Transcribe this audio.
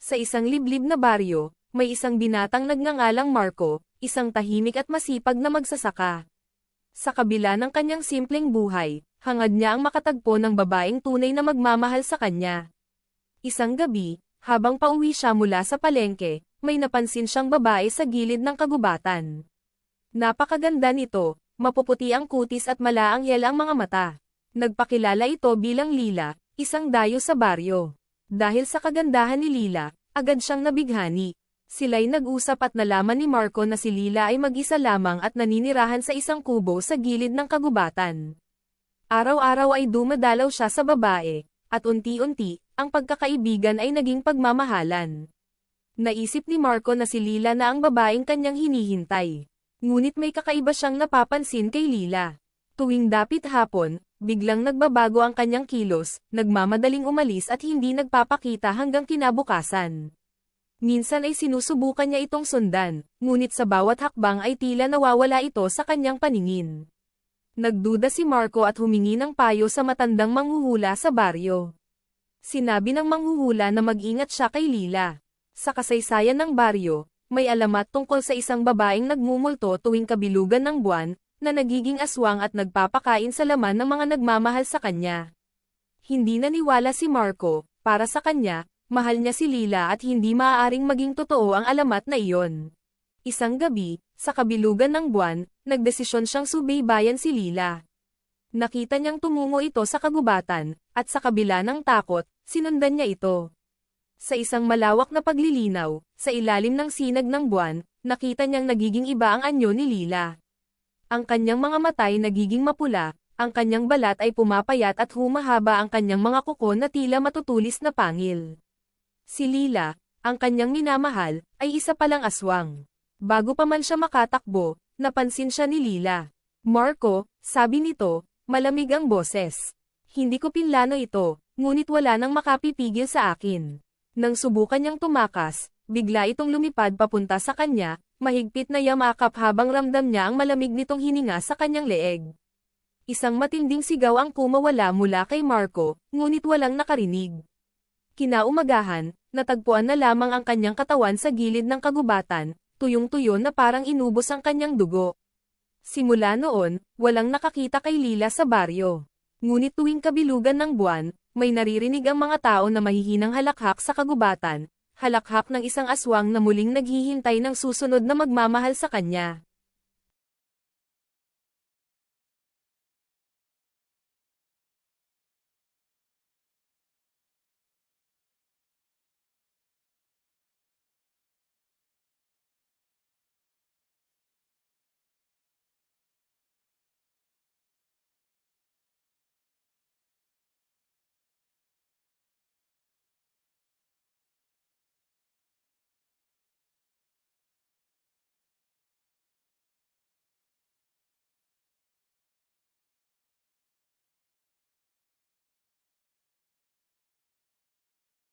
Sa isang liblib na baryo, may isang binatang nagngangalang Marco, isang tahimik at masipag na magsasaka. Sa kabila ng kanyang simpleng buhay, hangad niya ang makatagpo ng babaeng tunay na magmamahal sa kanya. Isang gabi, habang pauwi siya mula sa palengke, may napansin siyang babae sa gilid ng kagubatan. Napakaganda nito, mapuputi ang kutis at malaanghel ang mga mata. Nagpakilala ito bilang Lila, isang dayo sa baryo. Dahil sa kagandahan ni Lila, agad siyang nabighani. Sila'y nag-usap at nalaman ni Marco na si Lila ay mag-isa lamang at naninirahan sa isang kubo sa gilid ng kagubatan. Araw-araw ay dumadalaw siya sa babae, at unti-unti, ang pagkakaibigan ay naging pagmamahalan. Naisip ni Marco na si Lila na ang babaeng kanyang hinihintay. Ngunit may kakaiba siyang napapansin kay Lila. Tuwing dapit hapon, biglang nagbabago ang kanyang kilos, nagmamadaling umalis at hindi nagpapakita hanggang kinabukasan. Minsan ay sinusubukan niya itong sundan, ngunit sa bawat hakbang ay tila nawawala ito sa kanyang paningin. Nagduda si Marco at humingi ng payo sa matandang manghuhula sa baryo. Sinabi ng manghuhula na mag-ingat siya kay Lila. Sa kasaysayan ng baryo, may alamat tungkol sa isang babaeng nagmumulto tuwing kabilugan ng buwan, na nagiging aswang at nagpapakain sa laman ng mga nagmamahal sa kanya. Hindi naniwala si Marco, para sa kanya, mahal niya si Lila at hindi maaaring maging totoo ang alamat na iyon. Isang gabi, sa kabilugan ng buwan, nagdesisyon siyang subaybayan si Lila. Nakita niyang tumungo ito sa kagubatan, at sa kabila ng takot, sinundan niya ito. Sa isang malawak na paglilinaw, sa ilalim ng sinag ng buwan, nakita niyang nagiging iba ang anyo ni Lila. Ang kanyang mga mata ay nagiging mapula, ang kanyang balat ay pumapayat at humahaba ang kanyang mga kuko na tila matutulis na pangil. Si Lila, ang kanyang minamahal, ay isa palang aswang. Bago pa man siya makatakbo, napansin siya ni Lila. Marco, sabi nito, malamig ang boses. Hindi ko pinlano ito, ngunit wala nang makapipigil sa akin. Nang subukan niyang tumakas, bigla itong lumipad papunta sa kanya, mahigpit na yamakap habang ramdam niya ang malamig nitong hininga sa kanyang leeg. Isang matinding sigaw ang kumawala mula kay Marco, ngunit walang nakarinig. Kinaumagahan, natagpuan na lamang ang kanyang katawan sa gilid ng kagubatan, tuyong-tuyo na parang inubos ang kanyang dugo. Simula noon, walang nakakita kay Lila sa baryo. Ngunit tuwing kabilugan ng buwan, may naririnig ang mga tao na mahihinang halakhak sa kagubatan, halakhak ng isang aswang na muling naghihintay ng susunod na magmamahal sa kanya.